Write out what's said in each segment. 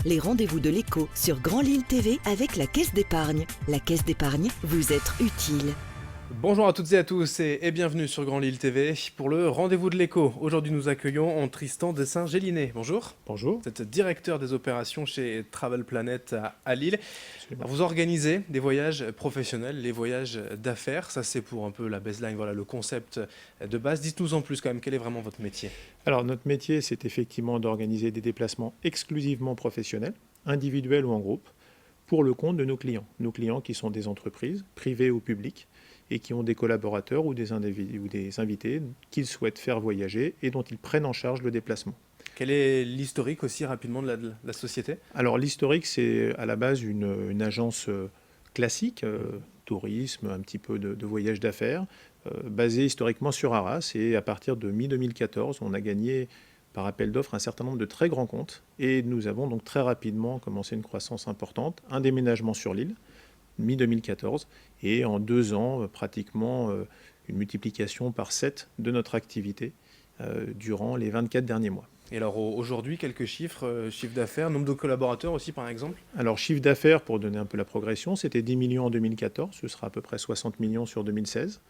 les rendez-vous de l'écho sur Grand Lille TV avec la Caisse d'épargne. La Caisse d'épargne, vous être utile. Bonjour à toutes et à tous et bienvenue sur Grand Lille TV pour le rendez-vous de l'écho. Aujourd'hui nous accueillons Tristan Dessin-Gélinet. Bonjour. Bonjour. Vous êtes directeur des opérations chez Travel Planet à Lille. Absolument. Vous organisez des voyages professionnels, les voyages d'affaires. Ça c'est pour un peu la baseline, voilà le concept de base. Dites-nous en plus quand même, quel est vraiment votre métier? Alors notre métier, c'est effectivement d'organiser des déplacements exclusivement professionnels, individuels ou en groupe, pour le compte de nos clients. Nos clients qui sont des entreprises, privées ou publiques, et qui ont des collaborateurs ou des invités qu'ils souhaitent faire voyager et dont ils prennent en charge le déplacement. Quel est l'historique aussi rapidement de la société? Alors l'historique, c'est à la base une agence classique, tourisme, un petit peu de voyage d'affaires, basée historiquement sur Arras. Et à partir de mi-2014, on a gagné par appel d'offres un certain nombre de très grands comptes. Et nous avons donc très rapidement commencé une croissance importante, un déménagement sur l'île, mi-2014, et en 2 ans, pratiquement une multiplication par 7 de notre activité durant les 24 derniers mois. Et alors aujourd'hui, quelques chiffres, chiffre d'affaires, nombre de collaborateurs aussi par exemple? Alors chiffre d'affaires, pour donner un peu la progression, c'était 10 millions en 2014, ce sera à peu près 60 millions sur 2016.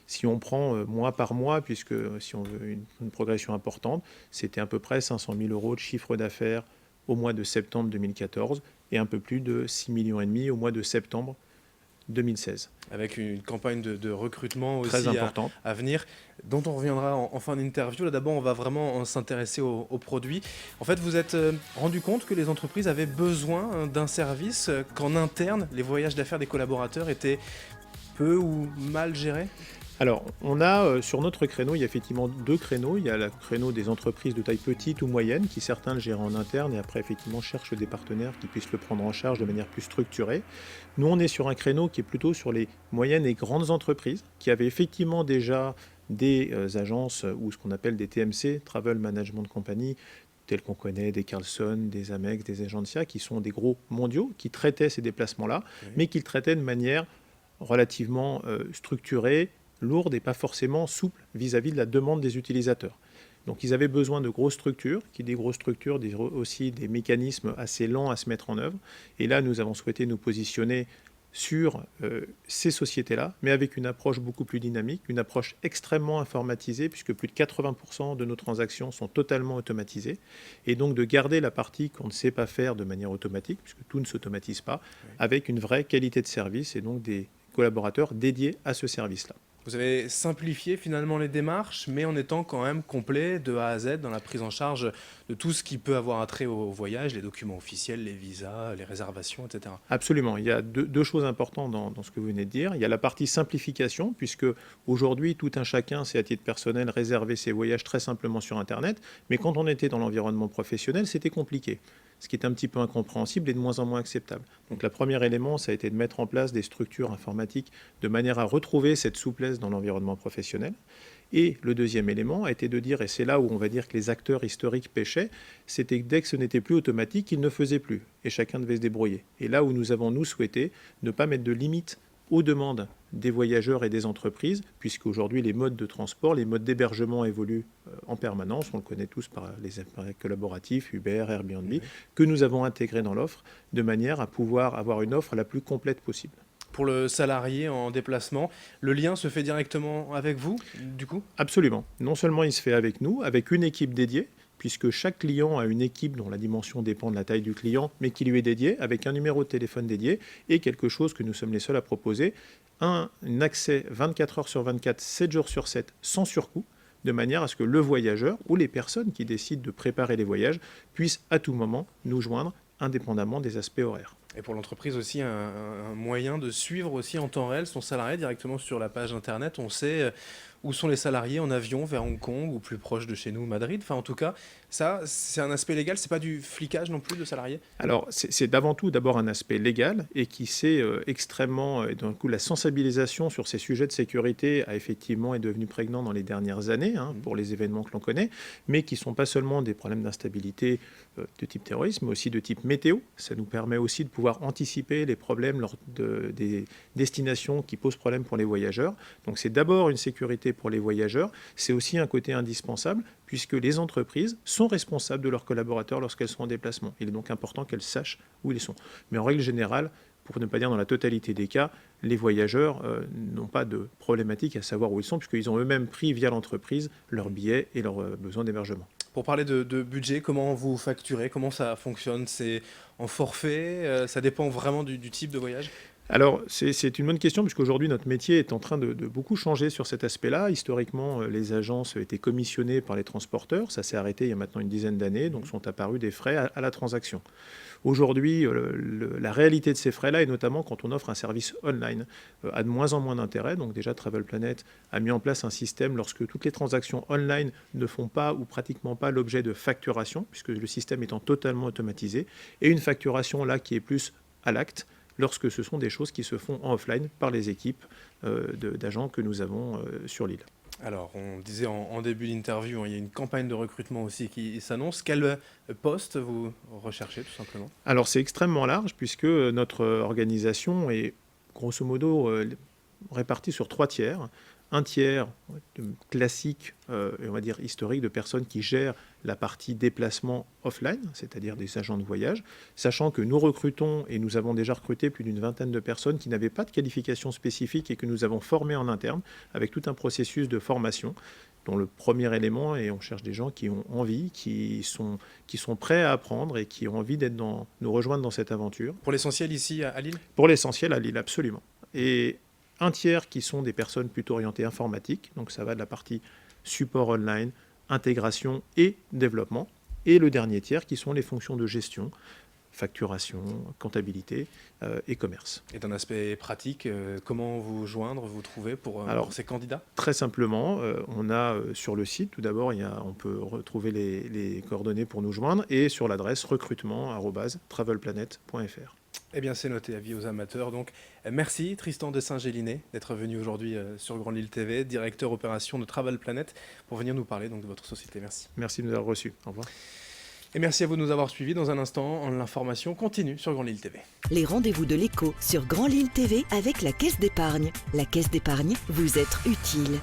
Si on prend mois par mois, puisque si on veut une progression importante, c'était à peu près 500 000 euros de chiffre d'affaires au mois de septembre 2014 et un peu plus de 6,5 millions au mois de septembre 2016. Avec une campagne de recrutement aussi Très importante. à venir, dont on reviendra en fin d'interview. Là d'abord, on va vraiment s'intéresser aux produits. En fait, vous êtes rendu compte que les entreprises avaient besoin d'un service, qu'en interne, les voyages d'affaires des collaborateurs étaient peu ou mal gérés? Alors, on a sur notre créneau, il y a effectivement 2 créneaux. Il y a le créneau des entreprises de taille petite ou moyenne, qui certains le gèrent en interne et après effectivement cherchent des partenaires qui puissent le prendre en charge de manière plus structurée. Nous, on est sur un créneau qui est plutôt sur les moyennes et grandes entreprises, qui avaient effectivement déjà des agences ou ce qu'on appelle des TMC, Travel Management Company, tels qu'on connaît des Carlson, des Amex, des Agencia, qui sont des gros mondiaux, qui traitaient ces déplacements-là, mais qui le traitaient de manière relativement structurée, lourde et pas forcément souple vis-à-vis de la demande des utilisateurs. Donc ils avaient besoin de grosses structures, qui des grosses structures, aussi des mécanismes assez lents à se mettre en œuvre. Et là, nous avons souhaité nous positionner sur ces sociétés-là, mais avec une approche beaucoup plus dynamique, une approche extrêmement informatisée, puisque plus de 80% de nos transactions sont totalement automatisées, et donc de garder la partie qu'on ne sait pas faire de manière automatique, puisque tout ne s'automatise pas, avec une vraie qualité de service et donc des collaborateurs dédiés à ce service-là. Vous avez simplifié finalement les démarches, mais en étant quand même complet de A à Z dans la prise en charge de tout ce qui peut avoir attrait au voyage, les documents officiels, les visas, les réservations, etc. Absolument. Il y a deux choses importantes dans ce que vous venez de dire. Il y a la partie simplification, puisque aujourd'hui, tout un chacun sait à titre personnel réserver ses voyages très simplement sur Internet, mais quand on était dans l'environnement professionnel, c'était compliqué, ce qui est un petit peu incompréhensible et de moins en moins acceptable. Donc le premier élément, ça a été de mettre en place des structures informatiques de manière à retrouver cette souplesse dans l'environnement professionnel. Et le deuxième élément a été de dire, et c'est là où on va dire que les acteurs historiques pêchaient, c'était que dès que ce n'était plus automatique, ils ne faisaient plus, et chacun devait se débrouiller. Et là où nous avons, nous, souhaité ne pas mettre de limite aux demandes des voyageurs et des entreprises, puisqu'aujourd'hui les modes de transport, les modes d'hébergement évoluent en permanence, on le connaît tous par les appareils collaboratifs, Uber, Airbnb, que nous avons intégrés dans l'offre, de manière à pouvoir avoir une offre la plus complète possible. Pour le salarié en déplacement, le lien se fait directement avec vous, du coup? Absolument. Non seulement il se fait avec nous, avec une équipe dédiée, puisque chaque client a une équipe dont la dimension dépend de la taille du client, mais qui lui est dédiée, avec un numéro de téléphone dédié, et quelque chose que nous sommes les seuls à proposer, un accès 24 heures sur 24, 7 jours sur 7, sans surcoût, de manière à ce que le voyageur ou les personnes qui décident de préparer les voyages puissent à tout moment nous joindre, indépendamment des aspects horaires. Et pour l'entreprise aussi, un moyen de suivre aussi en temps réel son salarié directement sur la page internet. On sait où sont les salariés en avion vers Hong Kong ou plus proche de chez nous, Madrid. Enfin, en tout cas, ça, c'est un aspect légal. C'est pas du flicage non plus de salariés? Alors, c'est avant tout d'abord un aspect légal et qui s'est extrêmement... Et donc, la sensibilisation sur ces sujets de sécurité a effectivement est devenue prégnante dans les dernières années pour les événements que l'on connaît, mais qui ne sont pas seulement des problèmes d'instabilité de type terrorisme, mais aussi de type météo. Ça nous permet aussi de pouvoir anticiper les problèmes lors des destinations qui posent problème pour les voyageurs. Donc, c'est d'abord une sécurité sécurité pour les voyageurs, c'est aussi un côté indispensable puisque les entreprises sont responsables de leurs collaborateurs lorsqu'elles sont en déplacement. Il est donc important qu'elles sachent où ils sont. Mais en règle générale, pour ne pas dire dans la totalité des cas, les voyageurs n'ont pas de problématique à savoir où ils sont puisqu'ils ont eux-mêmes pris via l'entreprise leurs billets et leurs besoins d'hébergement. Pour parler de budget, comment vous facturez? Comment ça fonctionne? C'est en forfait? Ça dépend vraiment du type de voyage? Alors, c'est une bonne question, puisqu'aujourd'hui, notre métier est en train de beaucoup changer sur cet aspect-là. Historiquement, les agences étaient commissionnées par les transporteurs. Ça s'est arrêté il y a maintenant une dizaine d'années, donc sont apparus des frais à la transaction. Aujourd'hui, la réalité de ces frais-là, et notamment quand on offre un service online, a de moins en moins d'intérêt. Donc déjà, Travel Planet a mis en place un système lorsque toutes les transactions online ne font pas ou pratiquement pas l'objet de facturation, puisque le système étant totalement automatisé, et une facturation là qui est plus à l'acte, lorsque ce sont des choses qui se font en offline par les équipes d'agents que nous avons sur l'île. Alors, on disait en début d'interview, il y a une campagne de recrutement aussi qui s'annonce. Quel poste vous recherchez tout simplement? Alors, c'est extrêmement large puisque notre organisation est grosso modo répartie sur 3 tiers. Un tiers classique, et on va dire historique, de personnes qui gèrent la partie déplacement offline, c'est-à-dire des agents de voyage, sachant que nous recrutons, et nous avons déjà recruté plus d'une vingtaine de personnes qui n'avaient pas de qualification spécifique et que nous avons formées en interne, avec tout un processus de formation, dont le premier élément, et on cherche des gens qui ont envie, qui sont prêts à apprendre et qui ont envie nous rejoindre dans cette aventure. Pour l'essentiel ici à Lille? Pour l'essentiel à Lille, absolument. Et un tiers qui sont des personnes plutôt orientées informatique, donc ça va de la partie support online, intégration et développement. Et le dernier tiers qui sont les fonctions de gestion, facturation, comptabilité et commerce. Et d'un aspect pratique, comment vous joindre, vous trouver pour ces candidats? Très simplement, on a sur le site, tout d'abord, on peut retrouver les coordonnées pour nous joindre et sur l'adresse recrutement@travelplanet.fr. Eh bien, c'est noté, avis aux amateurs. Donc, merci Tristan de Saint-Gélinet d'être venu aujourd'hui sur Grand Lille TV, directeur opération de Travel Planet, pour venir nous parler donc, de votre société. Merci. Merci de nous avoir reçus. Au revoir. Et merci à vous de nous avoir suivis. Dans un instant, l'information continue sur Grand Lille TV. Les rendez-vous de l'écho sur Grand Lille TV avec la Caisse d'épargne. La Caisse d'épargne, vous êtes utile.